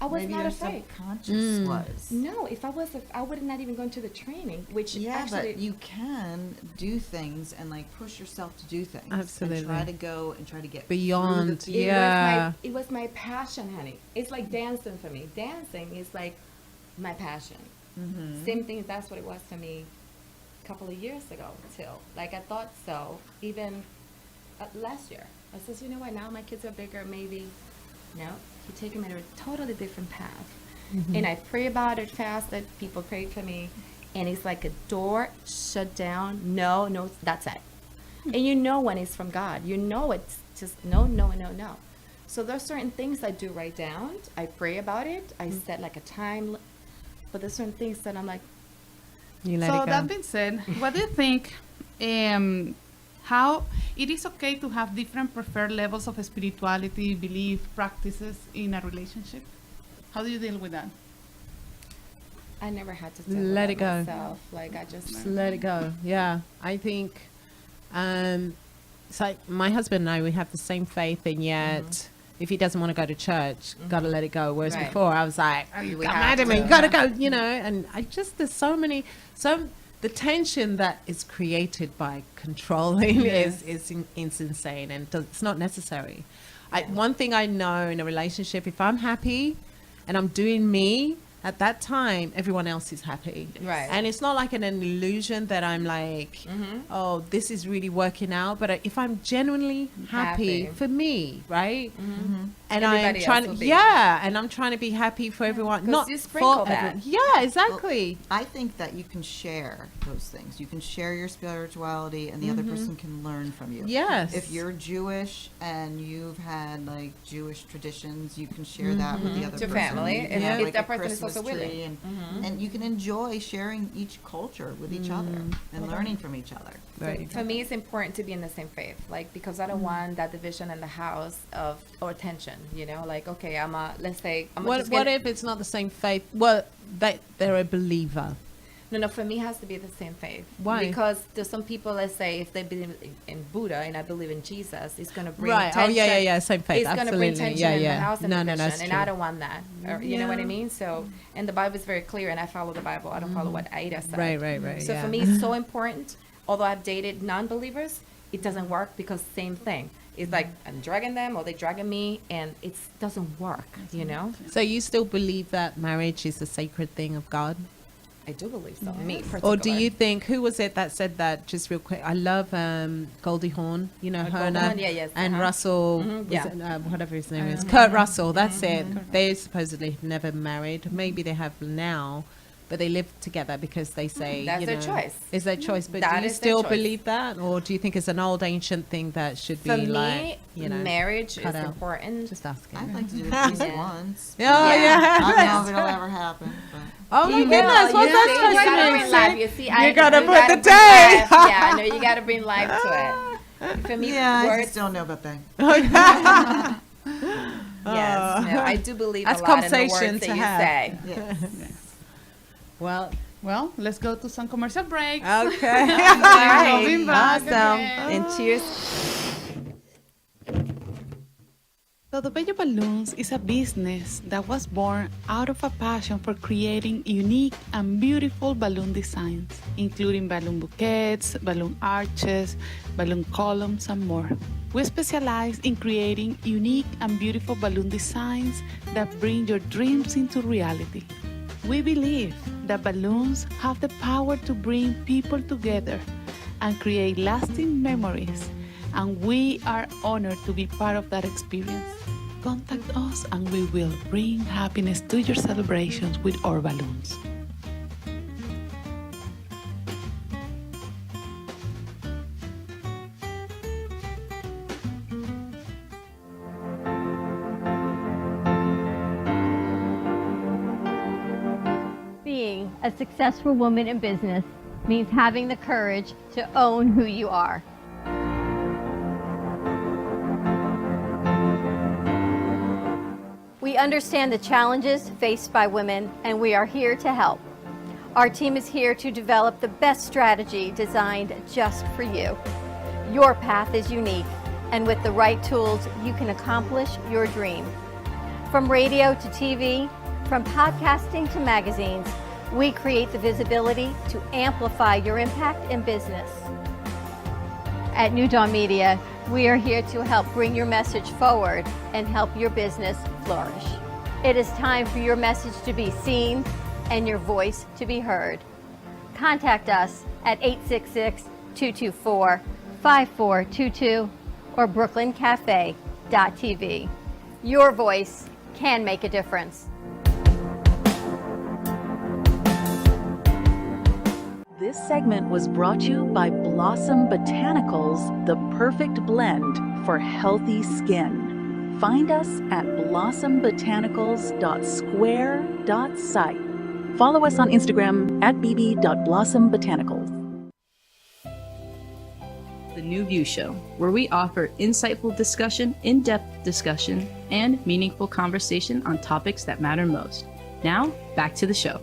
I was Maybe not your afraid. subconscious was. No, if I was, I would have not even gone to the training, which Yeah, actually, but you can do things and like push yourself to do things. Absolutely. And try to go and try to get Beyond, through the fear. yeah. it was my passion, honey. It's like dancing for me. Dancing is like my passion. Same thing, that's what it was to me a couple of years ago till. Like I thought so, even last year. I says, you know what, now my kids are bigger, maybe, no, you take them in a totally different path. And I pray about it, fasted, people prayed for me, and it's like a door shut down, no, that's it. And you know when it's from God, you know it's just no. So there's certain things I do write down, I pray about it, I set like a time, but there's certain things that I'm like, You let So it go. that being said, what do you think? How it is okay to have different preferred levels of spirituality, belief, practices in a relationship? How do you deal with that? I never had to deal with Let that it go. myself. Like I just Let it go. Yeah, I think it's like my husband and I, we have the same faith, and yet if he doesn't want to go to church, gotta let it go. Whereas Right. before I was like, We come have at me, to. gotta go, you know. And I just, there's so many, the tension that is created by controlling Yes. is insane, and it's not necessary. One thing I know in a relationship, if I'm happy and I'm doing me, at that time, everyone else is happy. Right. And it's not like an illusion that I'm like, oh, this is really working out. But if I'm genuinely happy Happy. for me, right? And I'm Everybody trying else to, will be. yeah, and I'm trying to be happy for everyone. 'Cause Not you sprinkle for that. everyone. Yeah, exactly. I think that you can share those things. You can share your spirituality, and the other person can learn from you. Yes. If you're Jewish and you've had like Jewish traditions, you can share that with the other To person. family, You can and have, if like, that a person is Christmas also willing. tree, and you can enjoy sharing each culture with each other and learning from each other. Right. For me, it's important to be in the same faith, like because I don't want that division in the house or tension. You know, like okay, let's say I'm just What gonna- if it's not the same faith? Well, they're a believer. No, for me, it has to be the same faith. Why? Because there's some people, let's say, if they believe in Buddha and I believe in Jesus, it's going to bring Right. Oh, tension. yeah, same faith. It's going to bring Absolutely. tension Yeah, in yeah. the house and No, division, that's and true. I don't want that. Or, you know what I mean? So, and the Bible is very clear, and I follow the Bible. I don't follow what Aida said. Right. So yeah. for me, it's so important. Although I've dated non-believers, it doesn't work because same thing. It's like I'm dragging them or they dragging me, and it doesn't work. You know? So you still believe that marriage is a sacred thing of God? I do believe so. Me, Or do particular. you think, who was it that said that, just real quick? I love Goldie Hawn, you know, her Goldie and, Hawn, yeah, yes, and uh-huh. Russell, yeah. whatever his name is, Kurt Russell, that's it. They supposedly have never married. Maybe they have now, but they live together because they say, That's you their know, choice. It's their choice. But That do you is their still choice. believe that? Or do you think it's an old ancient thing that should be For me, like, you know, marriage is cut out? important. Just asking. I'd like to do it at least Yeah. once. Oh, Yeah. yeah. I don't know if it'll ever happen, but. Oh my You goodness, will. what's You that see, supposed you to gotta mean? bring life. You see, You gotta put gotta the bring day. life. Yeah, I know you gotta bring life to it. For me, Yeah, I words. just don't know about that. Yes, no, I do believe That's a lot in the conversation words to that you have. say. Yes. Well, Well, let's go to some commercial breaks. okay. We'll be back Awesome. again. And cheers. Todo Bello Balloons is a business that was born out of a passion for creating unique and beautiful balloon designs, including balloon bouquets, balloon arches, balloon columns, and more. We specialize in creating unique and beautiful balloon designs that bring your dreams into reality. We believe that balloons have the power to bring people together and create lasting memories, and we are honored to be part of that experience. Contact us and we will bring happiness to your celebrations with our balloons. Being a successful woman in business means having the courage to own who you are. We understand the challenges faced by women, and we are here to help. Our team is here to develop the best strategy designed just for you. Your path is unique, and with the right tools, you can accomplish your dream. From radio to TV, from podcasting to magazines, we create the visibility to amplify your impact in business. At New Dawn Media, we are here to help bring your message forward and help your business flourish. It is time for your message to be seen and your voice to be heard. Contact us at 866-224-5422 or brooklyncafe.tv. Your voice can make a difference. This segment was brought to you by Blossom Botanicals, the perfect blend for healthy skin. Find us at blossombotanicals.square.site. Follow us on Instagram at bb.blossombotanicals. The New View Show, where we offer insightful discussion, in-depth discussion, and meaningful conversation on topics that matter most. Now, back to the show.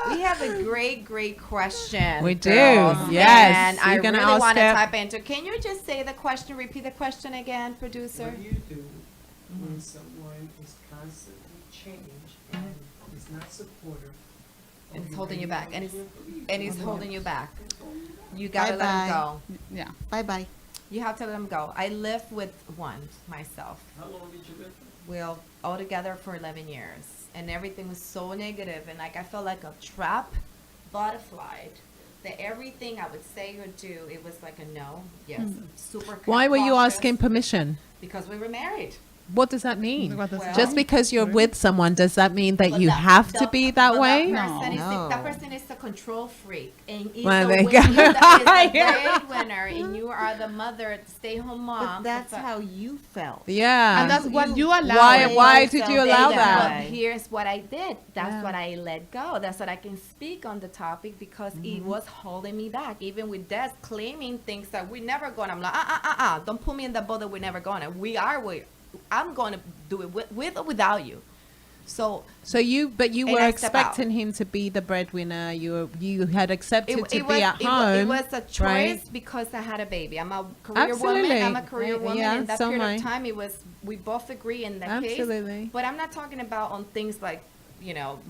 We have a great question. We do, girls. yes. And I You're gonna really ask want to it. type into. Can you just say the question, repeat the question again, producer? What do you do when someone is constantly changed and is not supportive? And he's holding you back. And he's holding you back. You gotta let him go. Yeah. Bye-bye. You have to let him go. I live with one myself. How long did you live? Well, all together for 11 years. And everything was so negative, and like I felt like a trap butterfly. That everything I would say or do, it was like a no, yes, super. Why were you cautious. asking permission? Because we were married. What does that mean? What does Well, Just because you're with someone, does that mean that But you have to the- be that but way? No. That person is a control freak, and is Well, the there you way- go. is the Yeah. breadwinner, and you are the mother, stay-home mom. But that's how you felt. Yeah. And that's what you allow. Why did you allow Well, that? Here's what I did. That's Yeah. what I let go. That's what I can speak on the topic because it was holding me back. Even with Des claiming things that we're never going. I'm like, don't put me in the boat that we're never going to. I'm going to do it with or without you. So You And were I step out. expecting him to be the breadwinner. You had accepted to was, be at it home. was a choice right? because I had a baby. I'm a career Absolutely. woman. I'm a career Yeah, woman. yeah, In that so period am of I. time, we both agree in that Absolutely. case. But I'm not talking about on things like,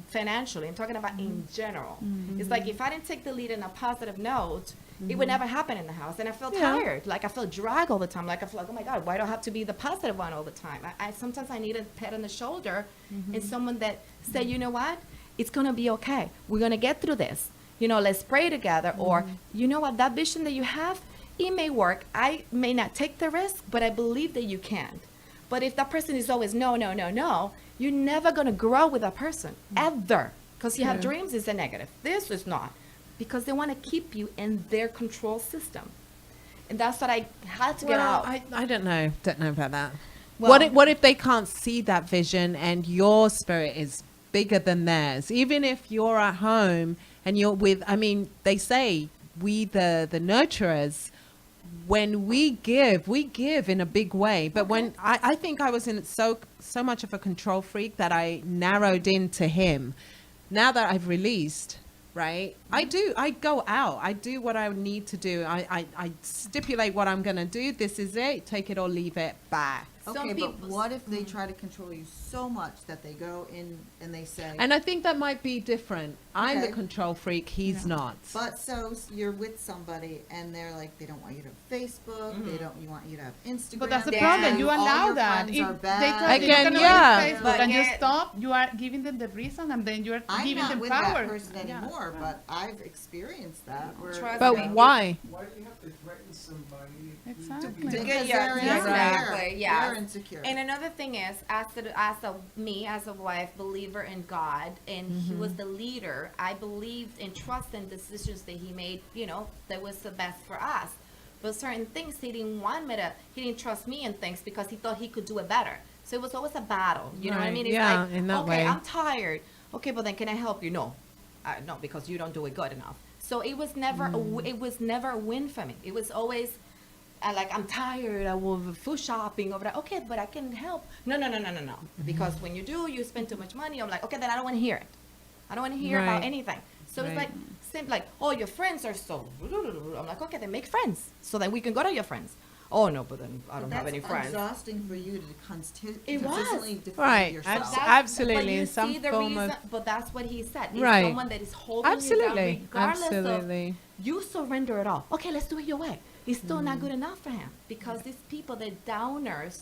financially. I'm talking about in general. It's like if I didn't take the lead in a positive note, it would never happen in the house. And I felt tired. Like I felt dragged all the time. Like I feel like, oh my God, why do I have to be the positive one all the time? Sometimes I need a pat on the shoulder and someone that say, you know what? It's going to be okay. We're going to get through this. Let's pray together. Or, you know what? That vision that you have, it may work. I may not take the risk, but I believe that you can. But if that person is always no, you're never going to grow with that person, ever. Because you have dreams is a negative. This is not. Because they want to keep you in their control system. And that's what I had to get out. I don't know. Don't know about that. Well- What if they can't see that vision and your spirit is bigger than theirs? Even if you're at home and you're with, they say we the nurturers, when we give in a big way. But when I think I was in so much of a control freak that I narrowed into him. Now that I've released, right? I go out. I do what I need to do. I stipulate what I'm going to do. This is it. Take it or leave it. Bye. Okay, but what if they try to control you so much that they go in and they say, And I think that might be different. I'm the Okay. control freak. He's not. but so you're with somebody and they're like, they don't want you to have Facebook, they don't you want you to have Instagram. But that's the they problem. say You all allow your that. friends If are they bad. tell you Again, you cannot yeah. use Facebook But and you yet- stop, you are giving them the reason, and then you're I'm giving not them with power. that person Yeah. anymore, but I've experienced that. Where Trust But me. why? Why do you have to threaten somebody? Exactly. because get they're your- insecure. exactly, yeah. They're insecure. And another thing is, as a wife, believer in God, and he was the leader, I believed and trusted in decisions that he made, that was the best for us. But certain things he didn't trust me in things because he thought he could do it better. So it was always a battle. You know what I Right, mean? It's yeah, like, in that okay, way. I'm tired. Okay, but then can I help you? No. No, because you don't do it good enough. So it was never it was never a win for me. It was always like, I'm tired. I will food shopping over there. Okay, but I can help. No. Because when you do, you spend too much money. I'm like, okay, then I don't want to hear it. I don't want to hear about Right. anything. So it's Right. like, like, oh, your friends are so. I'm like, okay, then make friends so that we can go to your friends. Oh no, but then I don't have any friends. That's exhausting for you to It was. consistently defend Right, yourself. That's- absolutely, But you in some see the form reason, of- but that's what he said. It's Right. someone that is holding you Absolutely, down regardless absolutely. of you surrender it all. Okay, let's do it your way. It's still not good enough for him because these people, they're downers,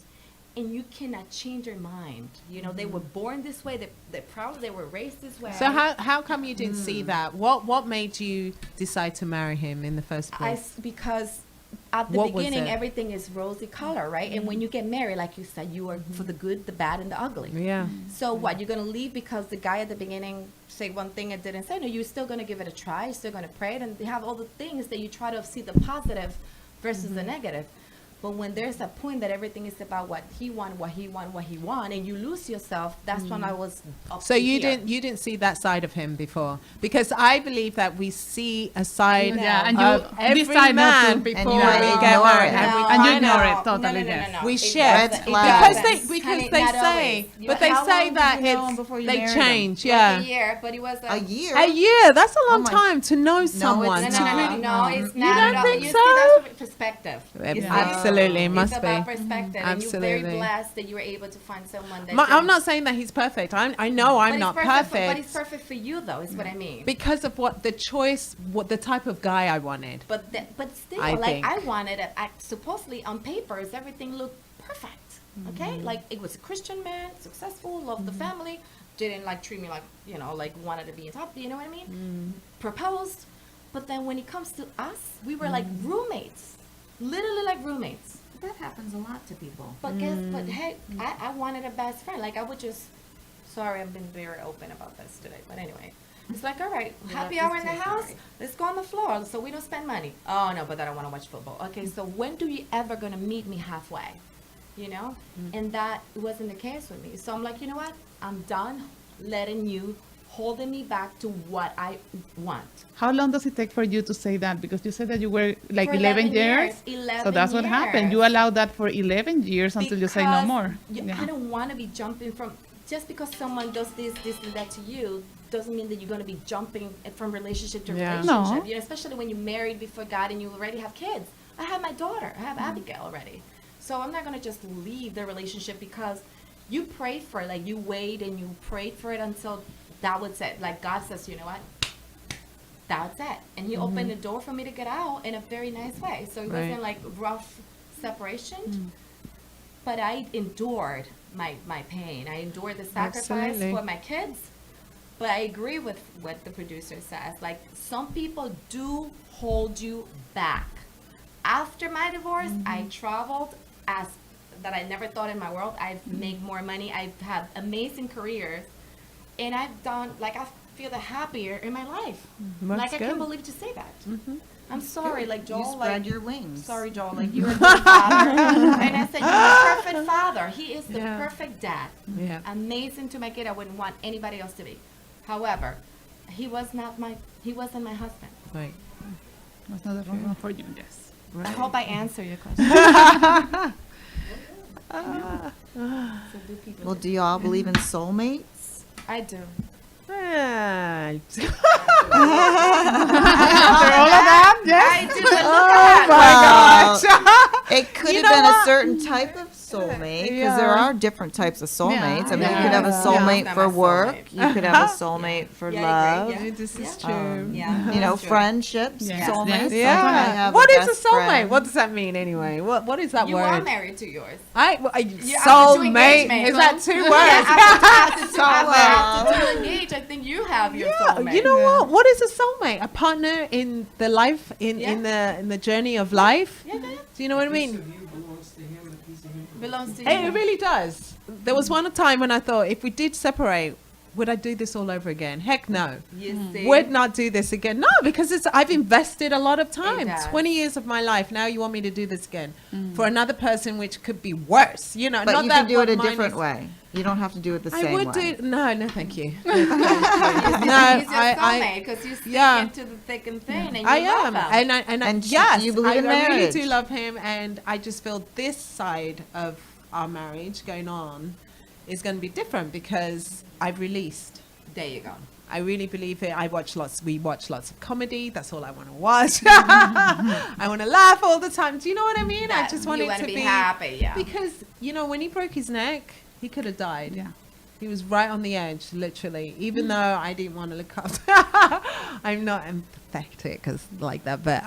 and you cannot change their mind. They were born this way. They probably they were raised this way. So how come you didn't see that? What made you decide to marry him in the first place? Because at the What was beginning, it? everything is rosy color, right? And when you get married, like you said, you are for the good, the bad, and the ugly. Yeah. So what, you're going to leave because the guy at the beginning said one thing and didn't say? No, you're still going to give it a try. You're still going to pray it, and you have all the things that you try to see the positive versus the negative. But when there's a point that everything is about what he want, and you lose yourself, that's when I was up So to you here. didn't see that side of him before, because I believe that we see a side Yeah, and of you every decide not man to. before And you we get ignore married, it. and we And you find ignore out it totally. Yes. we It shift Red doesn't- it flag. doesn't. because Honey, they not say always. but they How say long that did you know him it's before you they married him? change, Like yeah. a year, but it was A year. A year, that's a long my- time to know someone. it's to not. really- No, it's You not don't at all. think You so? see, that's what perspective. You see? Absolutely, it It's must about be. perspective, and you're very Absolutely. blessed that you were able to find someone that. I'm didn't- not saying that he's perfect. I know I'm but not it's perfect. but it's perfect for you, though. Is what I mean. Because of what the choice, what the type of guy I wanted. But still, I like think. I wanted it. Supposedly on papers, everything looked perfect. Okay, like it was a Christian man, successful, loved the family, didn't like treat me like like wanted to be on top. You know what I mean? Proposed, but then when it comes to us, we were like roommates, literally like roommates. That happens a lot to people. But but hey, I wanted a best friend. Like I would just. Sorry, I've been very open about this today. But anyway, it's like, all right, happy hour in the house. Let's go on the floor so we don't spend money. Oh no, but then I want to watch football. Okay, so when do you ever gonna meet me halfway? And that wasn't the case with me. So I'm like, you know what? I'm done letting you holding me back to what I want. How long does it take for you to say that? Because you said that you were like For 11 years. 11 So that's what happened. You years. allowed that for 11 years until you say no Because more. I don't want to be jumping from, just because someone does this and that to you, doesn't mean that you're going to be jumping from relationship to Yeah. relationship. No. Especially when you're married before God and you already have kids. I have my daughter. I have Abigail already. So I'm not going to just leave the relationship because you prayed for it. Like you wait and you prayed for it until that was it. Like God says, you know what? That's it. And he opened the door for me to get out in a very nice way. So it Right. wasn't like rough separation. But I endured my pain. I endured the sacrifice Absolutely. for my kids. But I agree with what the producer says. Like some people do hold you back. After my divorce, I traveled as that I never thought in my world. I've made more money. I've had amazing careers. And I've done, like, I feel the happier in my life. That's Like, I can't good. believe to say that. I'm sorry, like, Joel, You spread like, your wings. sorry, Joel, like, you're a good father. And I said, you're a perfect father. He is the Yeah. perfect dad. Yeah. Amazing to my kid. I wouldn't want anybody else to be. However, he wasn't my husband. Right. That's not the wrong one for you, yes. I hope I answer your question. So do people Well, do y'all believe in soulmates? I do. Ah, After all of that, yes. oh my gosh. It could You have know been what? a certain type of soulmate, because Yeah. there are different types of soulmates. I mean, you Yeah. could have a Yeah. soulmate Yeah. for Yeah. work. Soulmate. You could have a soulmate for love. This is true. You know, friendships, Yes. soulmates. Yes. Sometimes I Yeah. have What a is a best soulmate? friend. What does that mean anyway? What is that You word? are married to yours. Well, after two soulmate. engagements, Is that two Yeah, words? after two engaged, I think you have your soulmate. You know what? What is a soulmate? A partner in the life in the journey of life. Yeah, yeah. Do you know what I A piece mean? of you belongs to him, and a piece of him Belongs to you. It really does. There was one time when I thought, if we did separate, would I do this all over again? Heck no. You see? Would not do this again. No, because I've invested a lot of time, does. 20 years of my life. Now you want me to do this again for another person, which could be worse. You know, But not you that can do it a what mine different is- way. You don't have to do it the I same would way. do no, thank you. No, no, he's your soulmate because you stick yeah. into the thick and thin, and you I love am, him. And yes, you believe in I really marriage. do love him, and I just feel this side of our marriage going on is going to be different because I've released. There you go. I really believe it. We watch lots of comedy. That's all I want to watch. I want to laugh all the time. Do you know what I mean? I That just want you it wanna to be be happy, yeah. Because when he broke his neck, he could have died. Yeah. He was right on the edge, literally. Even though I didn't want to look up, I'm not empathetic like that. But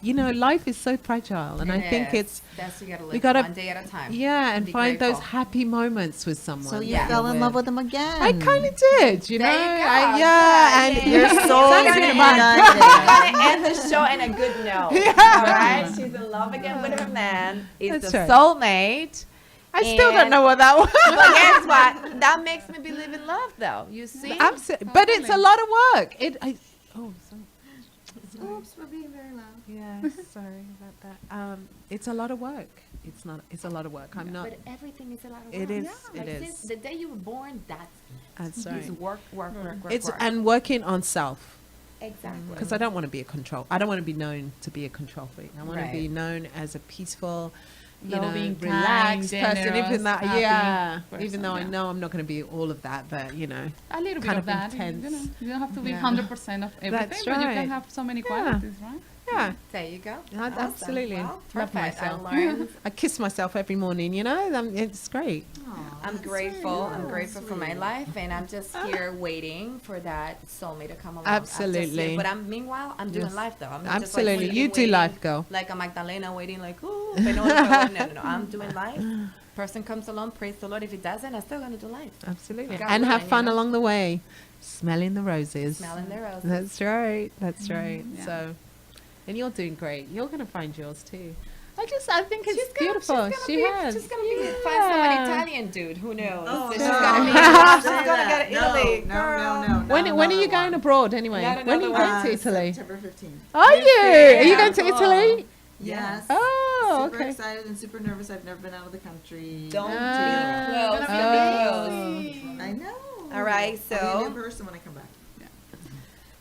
life is so fragile, and I think it's That's you gotta live we gotta one day at a time. yeah, and be find those grateful. happy moments with someone. So you Yeah. fell in love with him again. I kind of did, you know. There you go. Yeah, Yeah, and yeah. Your You're soul gonna united. gonna end the show in a good note. All right, she's in love again with her man. He's That's the right. soulmate. I still don't And- know what that was. But guess what? That makes me believe in love, though. You see? Absolutely, but it's a lot of work. Oops, we're being very loud. Yeah, sorry about that. It's a lot of work. It's a lot of work. I'm not. But everything is a lot of work. It is, Yeah, it like is. since the day you were born, that's That's it's right. work. It's work. and working on self. Exactly. Because I don't want to be a control. I don't want to be known to be a control freak. I want to be Right. known as a peaceful, Loving, kind, relaxed person. generous, Even that, happy yeah. person, Even though I yeah. know I'm not going to be all of that, but a little bit kind of that. intense. You don't have to be Yeah. 100% of everything, That's but you right. can have so many Yeah. qualities, right? Yeah, There you go. I'd Awesome. absolutely Well, love perfect. myself. I learned. I kiss myself every morning. It's great. I'm grateful. I'm grateful for my life, and I'm just here waiting for that soulmate to come along. I'm just Absolutely. here. But meanwhile, I'm doing Yes. life though. I'm Absolutely. Just, You like, do waiting, life, girl. Like a Magdalena waiting, like, ooh, if I know what's going on. No. I'm doing life. Person comes along, praise the Lord. If it doesn't, I'm still gonna do life. Absolutely. God And have willing, fun you know? along the way. Smelling the roses. Smelling the roses. That's right. That's right. yeah. So, and you're doing great. You're going to find yours too. I think it's She's beautiful. gonna She be, has. She's gonna be find someone Italian dude. Who knows? Oh, So she's no. gonna be. Don't She's say gonna that. go to Italy. No, girl. no. When are you going abroad anyway? Not When are you another going to Italy? September 15th. Are you? Are you Yeah, going to cool. Italy? Yes. Oh, Super okay. excited and super nervous. I've never been out of the country. Don't Well, do it. I know. All right, I'll be a so- new person when I come back.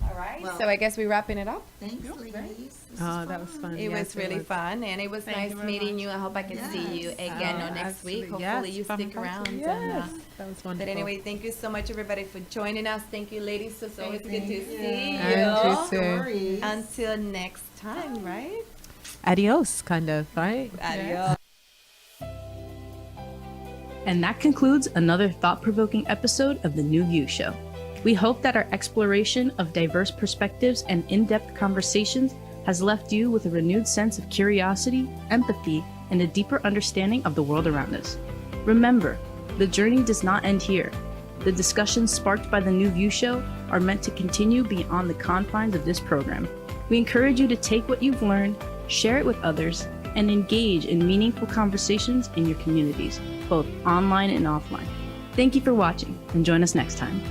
All right. Well, So I guess we're wrapping it up. thanks, ladies. This Oh, is that was fun. It Yes, was really fun, and it was Thank nice you very meeting much. you. I hope I can see you Yes. again Oh, next week. absolutely. Hopefully Yes, you fun stick culture. around. Yes, And, that was wonderful. but anyway, thank you so much, everybody, for joining us. Thank you, ladies. It's always good to Thank see you. you. And you too. Stories. Until next time, right? Adios, kind of, right? Adios. And that concludes another thought provoking episode of The New You Show. We hope that our exploration of diverse perspectives and in depth conversations has left you with a renewed sense of curiosity, empathy, and a deeper understanding of the world around us. Remember, the journey does not end here. The discussions sparked by The New View Show are meant to continue beyond the confines of this program. We encourage you to take what you've learned, share it with others, and engage in meaningful conversations in your communities, both online and offline. Thank you for watching, and join us next time.